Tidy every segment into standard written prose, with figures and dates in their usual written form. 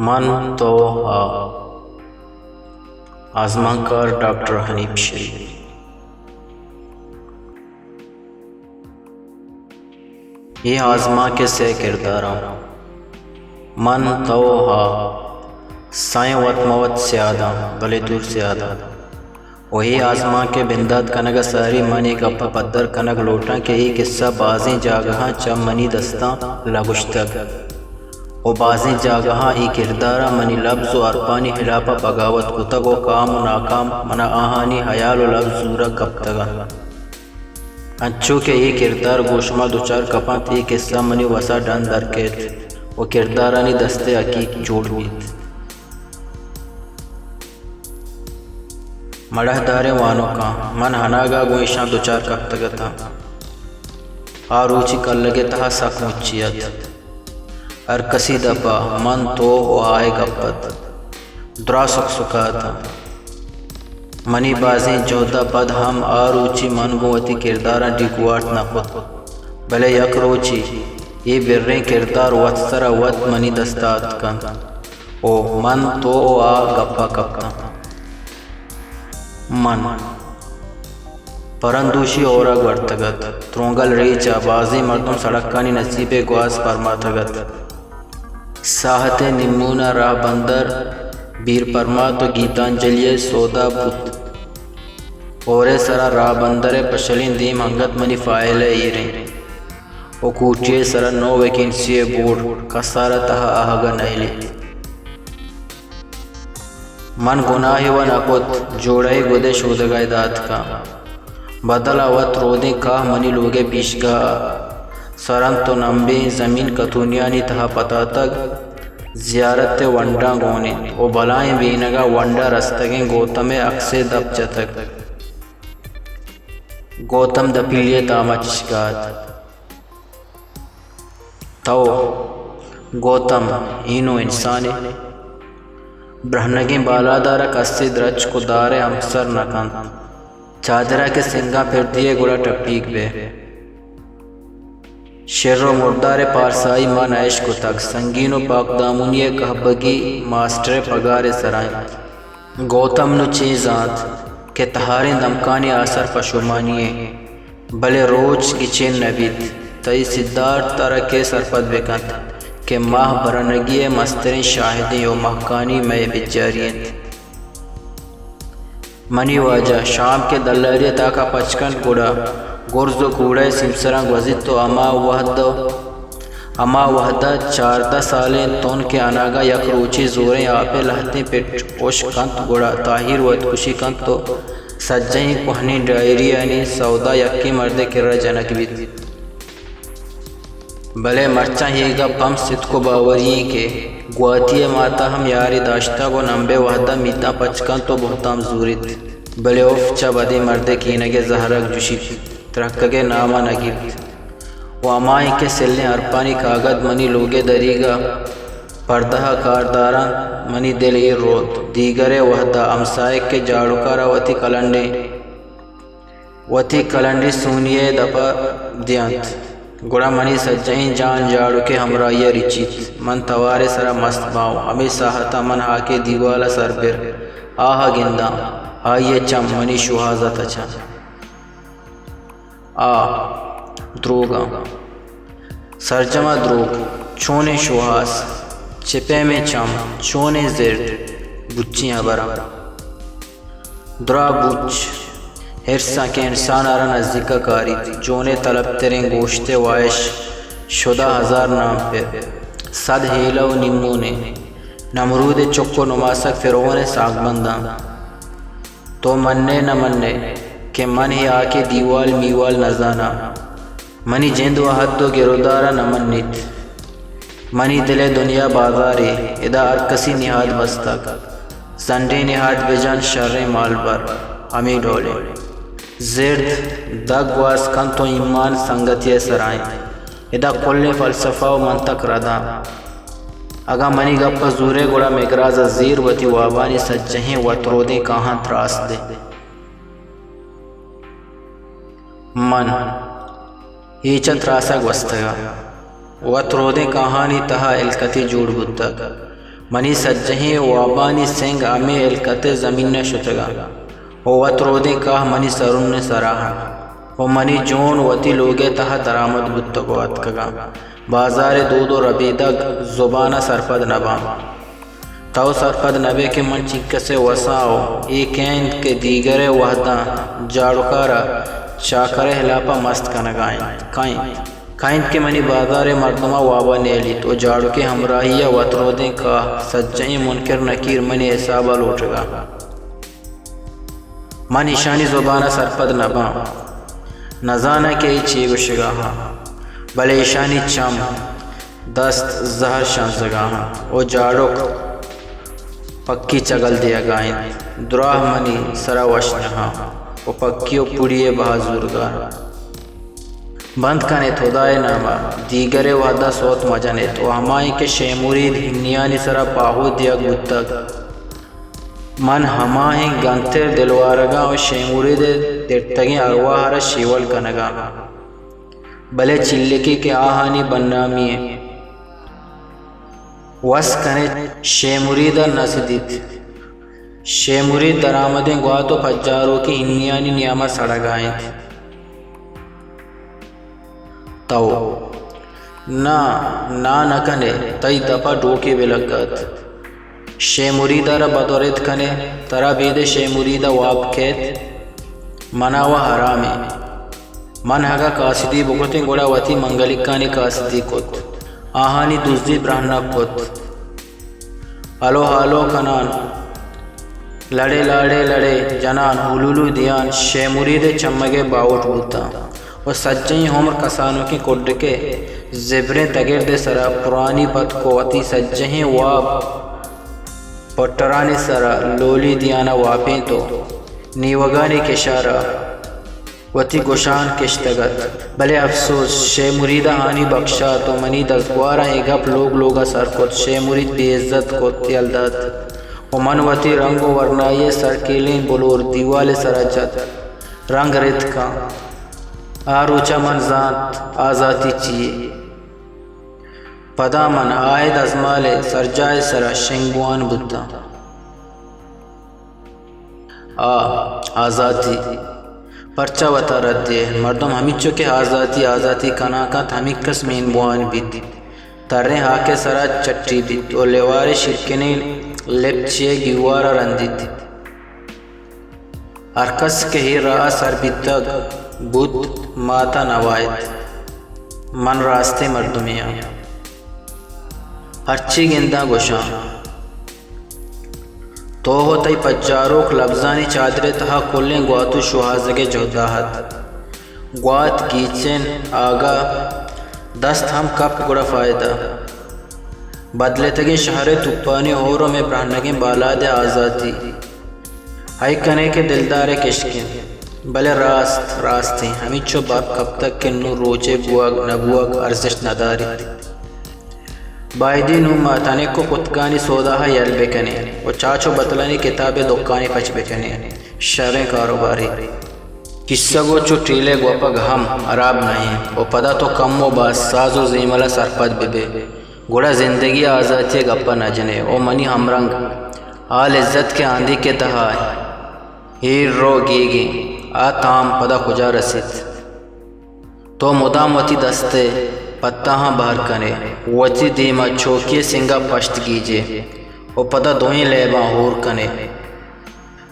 من تو آزما کار ڈاکٹر حنیف شریف۔ یہ آزما کے سے کرداراں من تو سائیں وط موت سیادہ بلے دور سیادہ وہی آزما کے بندات کنگ ساری منی گپ پدر کنگ لوٹاں کے ہی قصہ بازیں جاگہاں چا منی دستاں لگشتگ و بازیں جاگہاں ای کردارا منی لفظ و ارپانی خلافہ بغاوت کتگ و کام و ناکام منا آہانی حیال و لفظ زورا کپتگا انچو کہ ای کردار گوشما دوچار کپاں تی قصہ منی وسا ڈان درکیت و کردارانی دستے حقیق جوڑ گیت مڑہ دارے وانو کا من ہناگا گوشاں دوچار کپتگا تھا آروچی کل لگے تہا سک مچیت ہر کسی دپا من تو آئے گپت درا سک سکاتا منی بازیں جودا پد ہم آروچی من گوتی کردارا ڈیکوارت نخوت بلے یک روچی یہ برریں کردار وط سرا وط منی دستات کن او من تو آ گپا کپتا من پرندوشی اورا گورتگت ترونگل ریچا بازی مردم سڑکانی نصیب گواز پرماتگت ساحت نمونہ راہ بندر بیر پرما تو گیتانجلیے سودا بت اورے سرا راہ بندر پشلین دیم ہنگت منی فائل ایریں او کوٹیے سرا نو ویکینسی بورڈ کسارا تہا آہگا نیلی من گناہی و نکت جوڑائی گودے شودگائی داد کا بدلا وط رودیں کاہ منی لوگے پیشگا سرم تو نمبے زمین کتونیانی تہا پتا تک زیارت ونڈا گونے او بلائیں بینگا ونڈا رستگیں گوتم اکسے دب چتک گوتم دپیلیے تاما چشگات تو گوتم اینو انسانے برہنگیں بالادارہ کسی درچ کو دارے امسر نکن چادرہ کے سنگا پھر دیے گوڑا ٹپیک بے شر و مردار پارسائی من عیش کو تک سنگین و پاک دامونی کہبگی ماسٹر پگار سرائیں گوتم نو چیزات کہ تہاریں دمکانی آثر پشومانیے بلے روچ کی چین نبید تئی صدار ترکے سرپد بکند کہ ماہ برنگی مسترین شاہدیں و محکانی میں بجاریت منی واجہ شام کے دلاریہ تاکا پچکن گوڑا گرز و کوڑے سمسرنگ وزید تو اما وحدہ 14 سالیں تون کے اناگا یک روچی زوریں آپے لہتیں پیٹ اوش کنت گوڑا تاہیر وید کشی کنت تو سجہیں کوہنی ڈائری یعنی سودا یکی مرد کرر جنک بیت بلے مرچاں ہی گا پم ست کو باوری کے گواتی ماتا ہم یاری داشتا کو نمبے وحدہ میتا پچکن تو بہتام زورید بلے اوفچا بدی مرد کینگے زہرک جوشی ترکگے نامہ نگیب و امائیں کے سلنے ارپانی کاغد منی لوگے دریگا پردہ کارداران منی دل ای روت دیگرے وحدہ امسائک کے جاڑکارا وتی کلنڈی سونیے دپا دیانت گوڑا منی سجہیں جان جاڑو کے ہمرائی ریچیت من توارے سرا مست باؤ ہمیں ساہتا من ہاکے دیوالا سر پر آہا گندہ آئیے چم منی شوہازت اچھا دروگا سرجمہ دروگ چونے شوہاز چپے میں چم چونے زرد بچیاں برا درا بچ ہرساں کے انسان آرہ نزدیکہ کاری جونے طلب تریں گوشتے وائش شدہ 1000 نام پہ صد ہیلہ و نمونے نمرود چکو نماسک فرعون ساگ بنداں تو مننے نہ مننے کہ من ہی آکے دیوال میوال نزانا منی جند و حد و گرودارا نہ منیت منی دل دنیا بازارے ادا ارکسی نہاد بستک زنڈے نہاد بجان شر مال پر ہمیں ڈولے زرد دگ واس کن تو ایمان سنگتی سرائیں ادا کل فلسفہ و منطق ردا اگا منی گپ زورے گوڑا مگراز زیر وتی وابانی سجہیں وطرودیں کہاں تراس دے من ہیچن تراسک وستگا وطرودیں کہانی تہا الکتی جوڑ بودتگ منی سجہیں وابانی سنگ ہمیں الکت زمین نہ شتگا او وطرودیں کاہ منی سرن سراہا او منی جون وتی لوگے تہا درآمد بتگو اتکگا بازار دود و ربیدگ زبانہ سرپد نبام تو سرپد نبے کے من چک سے وساؤ ایک ایند کے دیگر وحدہ جاڑکارا چاکر ہلاپا مست کنگائیں کائن کے منی بازار مردمہ وابا نیلیت و جاڑو کے ہمراہیہ وطرودیں کا سجائیں منکر نکیر منی حسابہ لوٹگا من ایشانی زبانہ سرپد نبام نزانہ کے چیگوشگا بلے ایشانی چم دست زہر شانزگا او جاڑوک پکی چگل دیا گائیں دراہ منی سرا وشنہا او پکیو پوڑیے بہازورگا بند کنے تھودائے ناما دیگر وعدہ سوت مجنے تو ہمائیں کے شیمورید ہنیانی سرا پاہو دیا گتگ من ہمائیں گنتر دلوارگا و شیمورید درتگیں ارواح را شیول کنگا بلے چلکی کے آہانی بنامی وس کنے شیمورید نسدیت شیمورید درآمدیں گواتو پجاروں کی ہنیانی نیامہ سڑگائیں تو نا نکنے تئی دپا ڈوکی بلگت شے مریدہ را بدورت کنے ترا بید شے مریدہ واب کیت منا و حرامی من ہگا کاسدی بکتیں گوڑا وطی منگلکانی کاسدی کت آہانی دوزدی برہنہ کت الو حالو کنان لڑے لاڑے لڑے جنان حلولو دیان شے مرید چمگے باوٹ بوتا و سجیں عمر کسانوں کی کڈ کے زبریں تگرد سرا پرانی پت کو وتی سجہیں واب پٹرانی سرا لولی دیانا واپیں تو نیوگانی کشارا وتی گوشان کشتگت بلے افسوس شے مریدہ آنی بخشا تو منی دزگوارا ہی گپ لوگا سر کت شے مرید بے عزت کت تیلدت و من وتی رنگ و ورنائی سرکیلیں بلور دیوال سراجت رنگ رت کا آروچا من ذات آزاتی چیئے پدا من آئید ازمال سرجائے سرا شنگوان بتا آزاتی پرچہ وطا ردے مردم ہمیچو کے آزاتی کناکت ہمی کس مین بوان بیت ترنے ہاکے سرا چٹی بیت و لیوار شرکنے لپچے گیوارا رندیت ارکس کے ہی رہا سر بیتگ بود ماتا نوائد من راستے مردمیاں ہرچی گندہ گوشاں تو ہوتای پجاروک لفظانی چادرے تہا کلیں گواتو شوہازگے جہداہت گوات گیچن آگا دست ہم کپ گڑا فائدہ بدلے تگیں شہر تپانی اوروں میں برہنگیں بالا دے آزادی ہائی کنے کے دلدار کشکن بلے راست ہیں ہمیں چو باپ کب تک کہ نو روچے بواگ نبواگ ارزش نداری بائیدی نو ماتانے کو کتگانی سوداہا یل بکنے و چاچو بطلانی کتاب دکانی پچ بکنے شریں کاروباری قصہ گو چو ٹیلے گوپا گھم عراب نہیں و پدا تو کم و باس ساز و زیملہ سرپد ببے گوڑا زندگی آزادی گپا نجنے او منی ہمرنگ آل عزت کے آندھی کے تہا ہیر رو گیگی آتام پدا کجا رسید تو مدام وتی دستے پتاہاں باہر کنے وتی دیما چوکی سنگا پشت گیجے و پدا دوئیں لیباں ہور کنے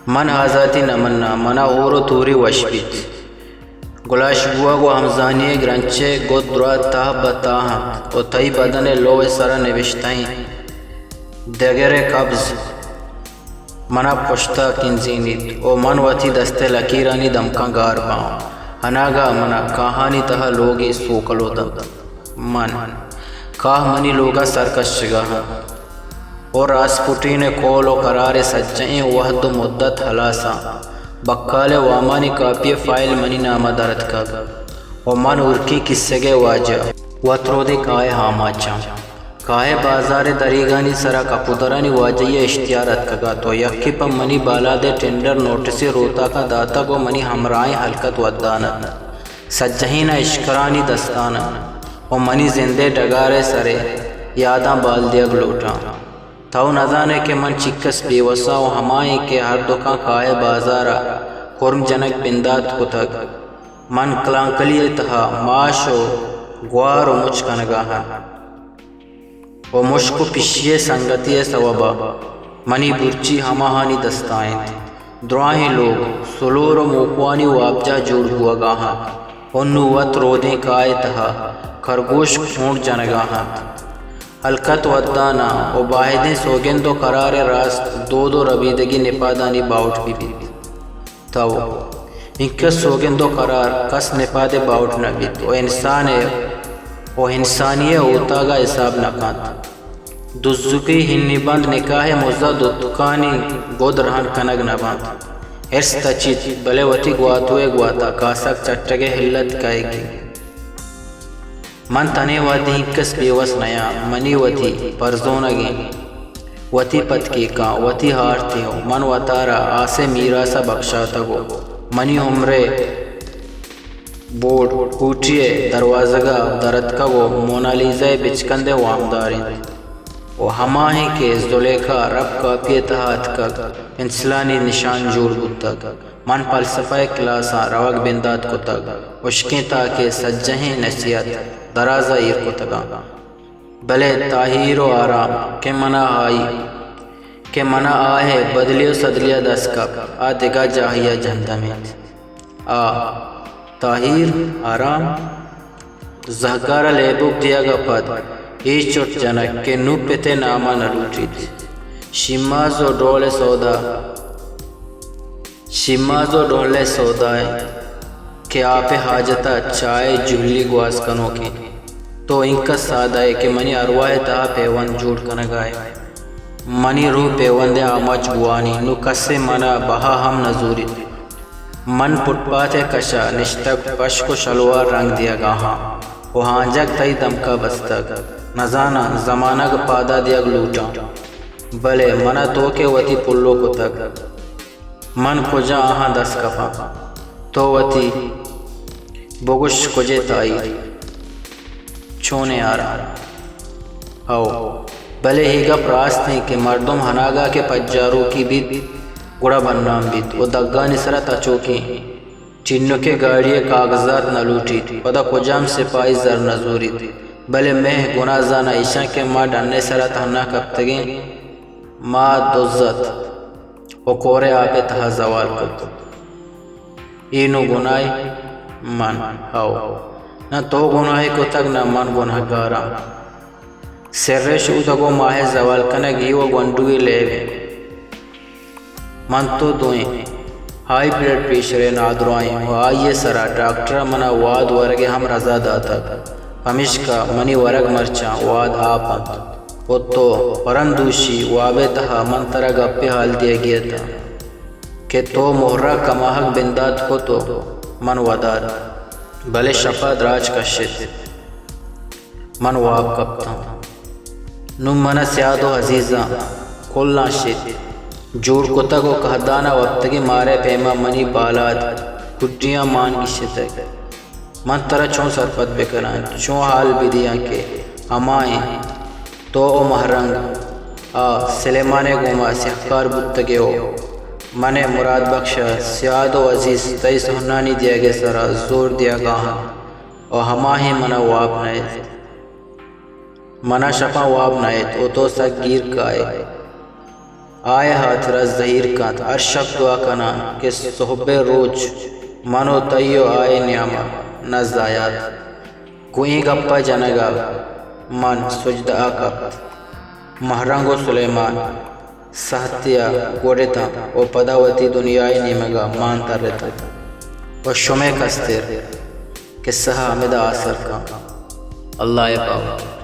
من آزادی نمنا منا اورو توری وشبیت گلاش بوا گو ہمزانی گرنچے گو درات تاہ بتاہاں و تئی بدن لو سرا نوشتائیں دگر قبض منا پشتا کنزینیت او من وتی دستے لکیرانی دمکاں گار باؤں ہناگا منا کہانی تہا لوگی سوکلو دم من کاہ منی لوگا سرکش گا اور راسپوٹین کول و قرار سجائیں وحد و مدت حلاسا بکال وامانی کاپی فائل منی نامہ درد کا و من ارکی کسگے واجہ وطرودی کائے ہاماچا کائے بازار دریگانی سرا کپودرانی واجہ اشتیارت کگا تو یکی پا منی بالا دے ٹینڈر نوٹسی روتا کا داتا کو منی ہمرائیں حلقت ودانت سجہین اشکرانی دستانت و منی زندے ڈگارے سرے یاداں بال دیا گلوٹا تو نہ جانے کہ من چکس بے وسا و ہمائیں کہ ہر دکان کائے بازارا کرم جنک بندات کو تک من کلان کلی تہا معاش و گوار و مچ کنگاہا و مشک و پشیے سنگتی سوابا منی برچی ہماہانی دستائیں دعائیں لوگ سلور و موکوانی و آبجا جوڑ ہوا گاہاں انو وط رودیں کائے تہا خرگوش کھونٹ جنگاہاں حلقت ودانا و باہدیں سوگند و قرار راست دو ربیدگی نپادانی باؤٹ بھی تاو انکس سوگند و قرار کس نپاد باؤٹ نبیت و انسان و انسانیہ ہوتا گا حساب نکانت دزکی ہنی بند نکاح مزد و دکانی گود رہن کنگ نباند ارس تچیت بلے وطی گواتوے گواتا کاسک چٹگے حلت کائے گی من تنے وادی انکس بیوس نیا منی وطی پرزونگی وطی پتکی کا وطی ہارتی ہو من وطارا آسے میراسا بخشاتا گو منی عمرے بورڈ کوٹیے دروازگا درد کا وہ مونالیزہ بچکندے وامداریں و ہماہیں کے زلیخا رب کا پیتہات کا انسلانی نشان جوڑ گتا من فلسفہ کلاسا روک بندات کو تک اشکیں تاکہ سجہیں نصیحت درازہ ایر کو تگا بلے تاہیر و آرام کہ منا آئے بدلی و صدلیہ دس کپ آدھگا جاہیہ جہندمیت تاہیر آرام زہگارہ لیبوک دیا گا پد ایچ چوٹ جنک کہ نو پیتے ناما نلوٹید شماز و ڈولے سودائے کہ آپ حاجتا چائے جھلی گواز کنوں کی تو انکا سادہ ہے کہ منی ارواح تا پیوند جوڑ کنگائے منی روح پیوند آمچ گوانی نو کسے منا بہا ہم نزوری من پٹ پاتے کشا نشتک پشک و شلوار رنگ دیا گاہاں وہ ہانجک تئی دمکا بستک نزانا زمانہ کا پادا دیا گلوٹا بلے منا تو کے وطی پلو کو تک من کجا آہاں دس کفا تو وطی بگش کجے تائی چھونے آرہا او بلے ہی گا پراست ہیں کہ مردم ہناگا کے پجاروں کی بیت گڑا بننام بیت وہ دگانی سرت اچوکی چنو کے گاڑی کاغذات نہ لوٹی پدا کجام سپاہی زر نزوری بلے میں گناہ زانا عشاء کے ماں ڈننے سرت ہنہ کبتگیں ماں دوزت و کورے آپے تہا زوال کت اینو گناہی من او نہ تو گناہی کو تک نہ من گناہ گارا سر شودگو ماہ زوال کنگی و گنڈوی لیوے من تو دوئیں ہائی بلڈ پریشر نادروائیں و آئیے سرا ڈاکٹر منا واد ورگے ہم رضا داتا پمشکا منی ورگ مرچا واد آپا و تو پرندوشی وابے تہا من ترگ اپے حال دیا گیا تھا کہ تو مہرہ کماہک بندات کو تو من ودار بلے شفا دراج کشت من واب کبتا نم من سیاد و عزیزاں کلنا شت جوڑ کتا کو کہدانا وقتگی مارے پیما منی بالاد کٹیاں مان کی شتک من ترہ چون سرپت بکران چون حال بھی دیا کہ ہمائیں تو او محرنگ سلیمان گوما سیخکار بتگے ہو من مراد بخشا سیاد و عزیز تئی سہنانی دیا گے سرا زور دیا گاہاں اور ہماہیں منا واب نائت منا شفا واب نائت او تو سک گیر کائے آئے ہاتھ رز ظہیر کانت ارشب دعا کنا کہ صحب روچ منو تیو آئے نیاما نزدایات کوئی گپا جنگا من سجدہ آکت مہرنگو سلیمان سہتیا گوڑتا و پداوتی دنیای نیمگا مان ترتا و شمع کستر کہ سہا مدہ آسر کا اللہ پاک